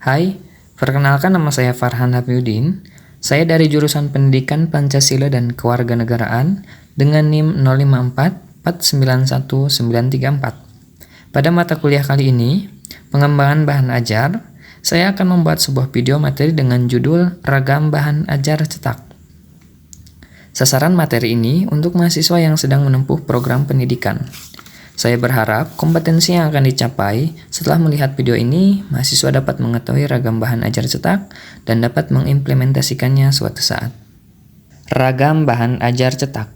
Hai, perkenalkan nama saya Farhan Hafiuddin. Saya dari jurusan Pendidikan Pancasila dan Kewarganegaraan dengan NIM 054491934. Pada mata kuliah kali ini, pengembangan bahan ajar, saya akan membuat sebuah video materi dengan judul Ragam Bahan Ajar Cetak. Sasaran materi ini untuk mahasiswa yang sedang menempuh program pendidikan. Saya berharap kompetensi yang akan dicapai setelah melihat video ini, mahasiswa dapat mengetahui ragam bahan ajar cetak dan dapat mengimplementasikannya suatu saat. Ragam bahan ajar cetak.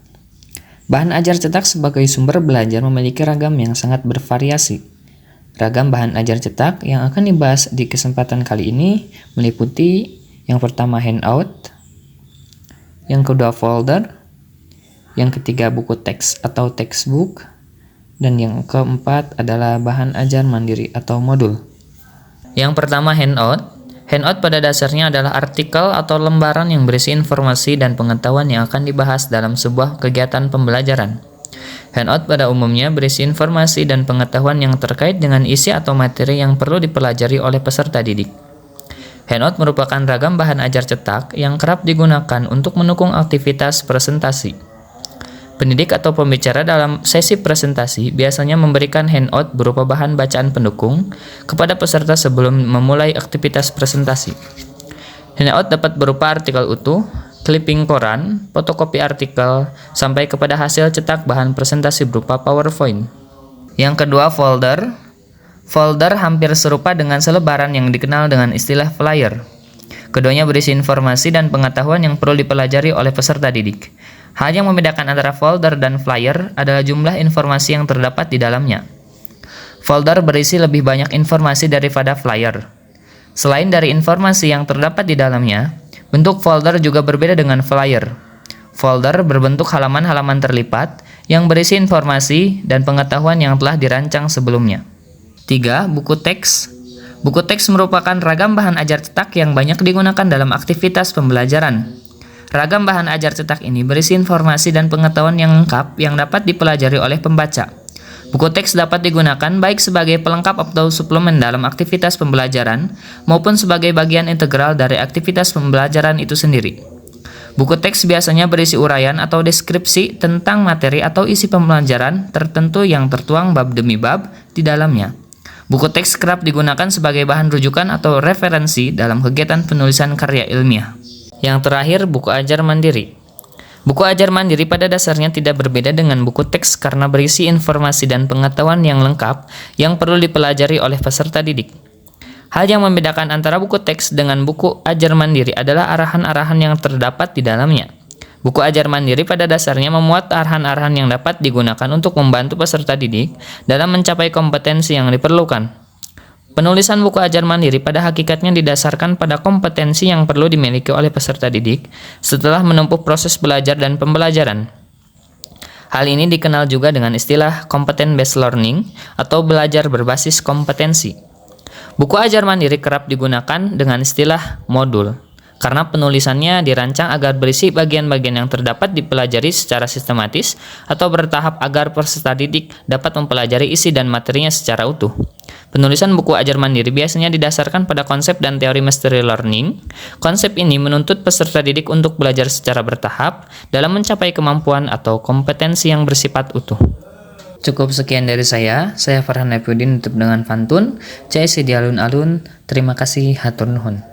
Bahan ajar cetak sebagai sumber belajar memiliki ragam yang sangat bervariasi. Ragam bahan ajar cetak yang akan dibahas di kesempatan kali ini meliputi yang pertama handout, yang kedua folder, yang ketiga buku teks atau textbook, dan yang keempat adalah bahan ajar mandiri atau modul. Yang pertama handout. Handout pada dasarnya adalah artikel atau lembaran yang berisi informasi dan pengetahuan yang akan dibahas dalam sebuah kegiatan pembelajaran. Handout pada umumnya berisi informasi dan pengetahuan yang terkait dengan isi atau materi yang perlu dipelajari oleh peserta didik. Handout merupakan ragam bahan ajar cetak yang kerap digunakan untuk mendukung aktivitas presentasi. Pendidik atau pembicara dalam sesi presentasi biasanya memberikan handout berupa bahan bacaan pendukung kepada peserta sebelum memulai aktivitas presentasi. Handout dapat berupa artikel utuh, clipping koran, fotokopi artikel, sampai kepada hasil cetak bahan presentasi berupa PowerPoint. Yang kedua folder. Folder hampir serupa dengan selebaran yang dikenal dengan istilah flyer. Keduanya berisi informasi dan pengetahuan yang perlu dipelajari oleh peserta didik. Hal yang membedakan antara folder dan flyer adalah jumlah informasi yang terdapat di dalamnya. Folder berisi lebih banyak informasi daripada flyer. Selain dari informasi yang terdapat di dalamnya, bentuk folder juga berbeda dengan flyer. Folder berbentuk halaman-halaman terlipat yang berisi informasi dan pengetahuan yang telah dirancang sebelumnya. 3. Buku teks. Buku teks merupakan ragam bahan ajar cetak yang banyak digunakan dalam aktivitas pembelajaran. Ragam bahan ajar cetak ini berisi informasi dan pengetahuan yang lengkap yang dapat dipelajari oleh pembaca. Buku teks dapat digunakan baik sebagai pelengkap atau suplemen dalam aktivitas pembelajaran maupun sebagai bagian integral dari aktivitas pembelajaran itu sendiri. Buku teks biasanya berisi uraian atau deskripsi tentang materi atau isi pembelajaran tertentu yang tertuang bab demi bab di dalamnya. Buku teks kerap digunakan sebagai bahan rujukan atau referensi dalam kegiatan penulisan karya ilmiah. Yang terakhir, buku ajar mandiri. Buku ajar mandiri pada dasarnya tidak berbeda dengan buku teks karena berisi informasi dan pengetahuan yang lengkap yang perlu dipelajari oleh peserta didik. Hal yang membedakan antara buku teks dengan buku ajar mandiri adalah arahan-arahan yang terdapat di dalamnya. Buku ajar mandiri pada dasarnya memuat arahan-arahan yang dapat digunakan untuk membantu peserta didik dalam mencapai kompetensi yang diperlukan. Penulisan buku ajar mandiri pada hakikatnya didasarkan pada kompetensi yang perlu dimiliki oleh peserta didik setelah menempuh proses belajar dan pembelajaran. Hal ini dikenal juga dengan istilah competence-based learning atau belajar berbasis kompetensi. Buku ajar mandiri kerap digunakan dengan istilah modul, karena penulisannya dirancang agar berisi bagian-bagian yang terdapat dipelajari secara sistematis atau bertahap agar peserta didik dapat mempelajari isi dan materinya secara utuh. Penulisan buku ajar mandiri biasanya didasarkan pada konsep dan teori mastery learning. Konsep ini menuntut peserta didik untuk belajar secara bertahap dalam mencapai kemampuan atau kompetensi yang bersifat utuh. Cukup sekian dari saya Farhan Hafiuddin tutup dengan pantun. Cai Sidi alun-alun. Terima kasih, hatur nuhun.